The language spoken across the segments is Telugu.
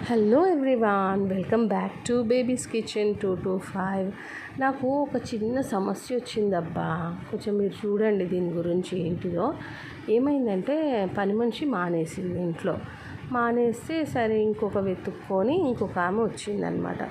Hello everyone, welcome back to babies kitchen 225. నాకు ఒక చిన్న సమస్య వచ్చిందబ్బా. కొంచెం మీరు చూడండి దీని గురించి ఏంటిదో. ఏమైందంటే పని మనిషి మానేసింది ఇంట్లో. మానేస్తే సరే ఇంకొక వెతుక్కొని ఇంకొక ఆమె వచ్చిందనమాట.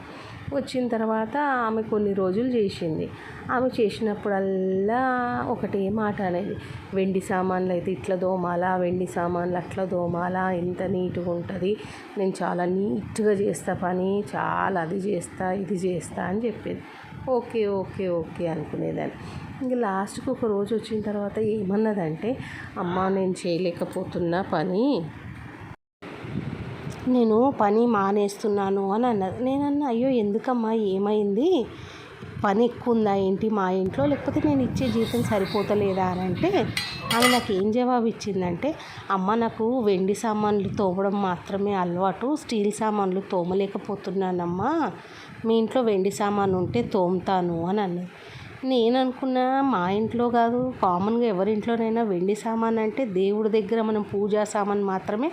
వచ్చిన తర్వాత ఆమె కొన్ని రోజులు చేసింది. ఆమె చేసినప్పుడల్లా ఒకటే మాట అనేది, వెండి సామాన్లు అయితే ఇట్లా దోమాలా, వెండి సామాన్లు అట్లా దోమాలా, ఎంత నీట్గా ఉంటుంది, నేను చాలా నీట్గా చేస్తా పని, చాలా అది చేస్తా ఇది చేస్తా అని చెప్పేది. ఓకే ఓకే ఓకే అనుకునేదాన్ని. ఇంక లాస్ట్కి ఒక రోజు వచ్చిన తర్వాత ఏమన్నదంటే, అమ్మ నేను చేయలేకపోతున్నా పని, నేను పని మానేస్తున్నాను అని అన్నది. నేనన్నా, అయ్యో ఎందుకమ్మా ఏమైంది, పని ఎక్కువ ఉందా ఏంటి మా ఇంట్లో, లేకపోతే నేను ఇచ్చే జీతం సరిపోతలేదా అని అంటే, ఆమె నాకు ఏం జవాబు ఇచ్చిందంటే, అమ్మ నాకు వెండి సామాన్లు తోమడం మాత్రమే అలవాటు, స్టీల్ సామాన్లు తోమలేకపోతున్నానమ్మా, మీ ఇంట్లో వెండి సామాను ఉంటే తోముతాను అని అన్నది. నేను అనుకున్నా, మా ఇంట్లో కాదు, కామన్గా ఎవరింట్లోనైనా వెండి సామాన్ అంటే దేవుడి దగ్గర మనం పూజా సామాన్ మాత్రమే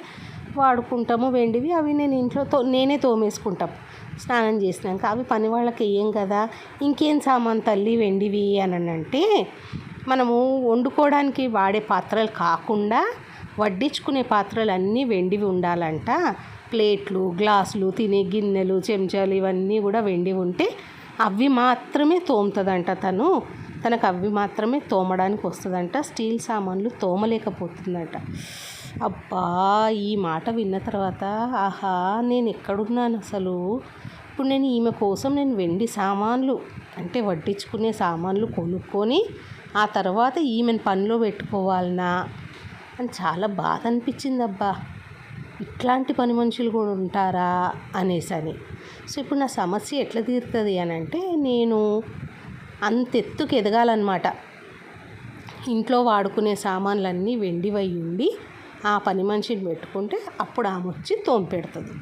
వాడుకుంటాము వెండివి. అవి నేను ఇంట్లో నేనే తోమేసుకుంటాం స్నానం చేసినాక. అవి పని వాళ్ళకి వేయం కదా, ఇంకేం సామాన్ తల్లి వెండివి అని అంటే, మనము వండుకోవడానికి వాడే పాత్రలు కాకుండా వడ్డించుకునే పాత్రలు అన్నీ వెండివి ఉండాలంట. ప్లేట్లు, గ్లాసులు, తినే గిన్నెలు, చెంచాలు ఇవన్నీ కూడా వెండివి ఉంటే అవి మాత్రమే తోముతుందంట తనకు అవి మాత్రమే తోమడానికి వస్తుందంట. స్టీల్ సామాన్లు తోమలేకపోతుందంట. అబ్బా, ఈ మాట విన్న తర్వాత ఆహా నేను ఎక్కడున్నాను అసలు. ఇప్పుడు నేను ఈమె కోసం నేను వెండి సామాన్లు అంటే వడ్డించుకునే సామాన్లు కొనుక్కొని ఆ తర్వాత ఈమెను పనిలో పెట్టుకోవాలనా అని చాలా బాధ అనిపించింది. అబ్బా, ఇట్లాంటి పని మనుషులు కూడా ఉంటారా అనేసని. సో ఇప్పుడు నా సమస్య ఎట్లా తీరుతుంది అని అంటే, నేను అంత ఎత్తుకు ఎదగాలన్నమాట. ఇంట్లో వాడుకునే సామాన్లన్నీ వెండివై ఉండి ఆ పని మనిషిని పెట్టుకుంటే అప్పుడు ఆమె వచ్చి తోమి పెడుతుంది.